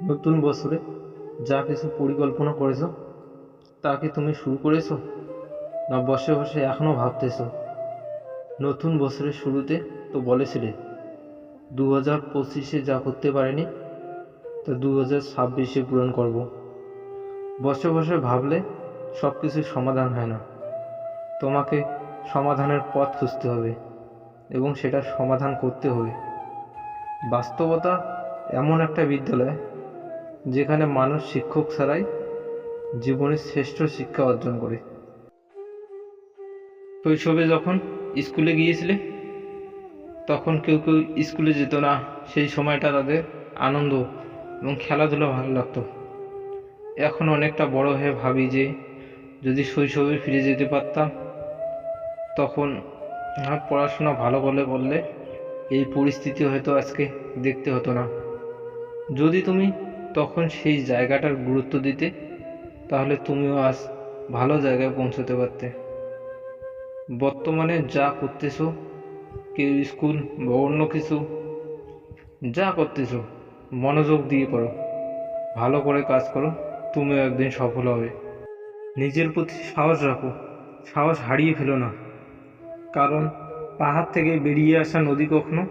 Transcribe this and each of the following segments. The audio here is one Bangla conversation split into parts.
নতুন বছরে যা কিছু পরিকল্পনা করেছো তা কি তুমি শুরু করেছো, না বসে বসে এখনো ভাবতেছো? নতুন বছরের শুরুতে তো বলেছিলে 2025-এ যা করতে পারিনি তা 2026-এ পূরণ করব। বসে বসে ভাবলে সব কিছুর সমাধান হয় না। তোমাকে সমাধানের পথ খুঁজতে হবে এবং সেটার সমাধান করতে হবে। বাস্তবতা এমন একটা বিদ্যালয় যেখানে মানুষ শিক্ষক ছাড়াই জীবনের শ্রেষ্ঠ শিক্ষা অর্জন করে। শৈশবে যখন স্কুলে গিয়েছিলে তখন কেউ কেউ স্কুলে যেত না। সেই সময়টা তাদের আনন্দ এবং খেলাধুলা ভালো লাগতো। এখন অনেকটা বড় হয়ে ভাবি যে যদি শৈশবে ফিরে যেতে পারতাম, তখন পড়াশোনা ভালো বললে এই পরিস্থিতি হয়তো আজকে দেখতে হতো না। যদি তুমি তখন সেই জায়গাটার গুরুত্ব দিতে, তাহলে তুমিও আজ ভালো জায়গায় পৌঁছতে পারতে। বর্তমানে যা করতেছো, কেউ স্কুল বা অন্য কিছু যা করতেছো, মনোযোগ দিয়ে করো, ভালো করে কাজ করো, তুমিও একদিন সফল হবে। নিজের প্রতি সাহস রাখো, সাহস হারিয়ে ফেলো না। কারণ পাহাড় থেকে বেরিয়ে আসা নদী কখনো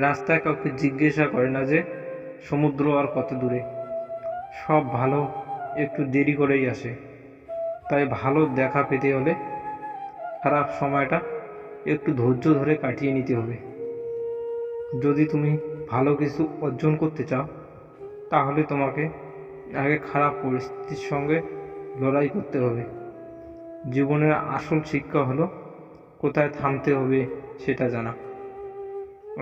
রাস্তায় কাউকে জিজ্ঞাসা করে না যে সমুদ্র আর কত দূরে। সব ভালো একটু দেরি করেই আসে। তাই ভালো দেখা পেতে হলে খারাপ সময়টা একটু ধৈর্য ধরে কাটিয়ে নিতে হবে। যদি তুমি ভালো কিছু অর্জন করতে চাও, তাহলে তোমাকে আগে খারাপ পরিস্থিতির সঙ্গে লড়াই করতে হবে। জীবনের আসল শিক্ষা হলো কোথায় থামতে হবে সেটা জানা,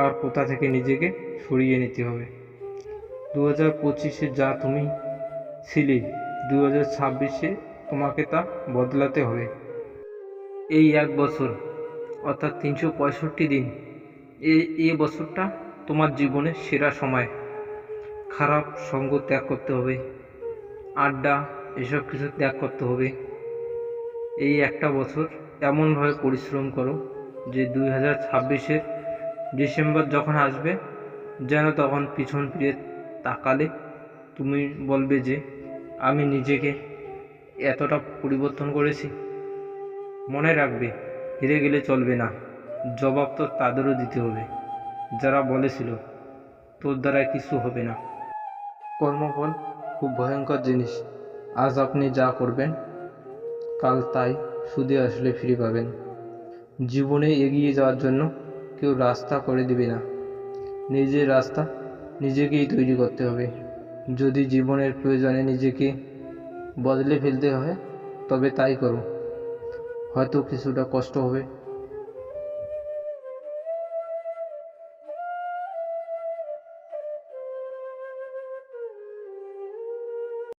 আর কোথা থেকে নিজেকে সরিয়ে নিতে হবে। 2025-এ যা তুমি ছিলে, 2026-এ তোমাকে তা বদলাতে হবে। এই এক বছর, অর্থাৎ 365 দিন, এই বছরটা তোমার জীবনের সেরা সময়। খারাপ সঙ্গ ত্যাগ করতে হবে, আড্ডা এসব কিছু ত্যাগ করতে হবে। এই একটা বছর এমনভাবে পরিশ্রম করো যে 2026-এর ডিসেম্বর যখন আসবে, যেন তখন পিছন ফিরে তাকালে তুমি বলবে যে আমি নিজেকে এতটা পরিবর্তন করেছি। মনে রাখবে, হেরে গেলে চলবে না, জবাব তো তাদেরও দিতে হবে যারা বলেছিল তোর দ্বারা কিছু হবে না। কর্মফল খুব ভয়ঙ্কর জিনিস। আজ আপনি যা করবেন কাল তাই সুদে আসলে ফিরে পাবেন। জীবনে এগিয়ে যাওয়ার জন্য কেউ রাস্তা করে দিবে না, নিজের রাস্তা নিজেকেই তৈরি করতে হবে। যদি জীবনের প্রয়োজনে নিজেকে বদলে ফেলতে হয় তবে তাই করো। হয়তো কিছুটা কষ্ট হবে,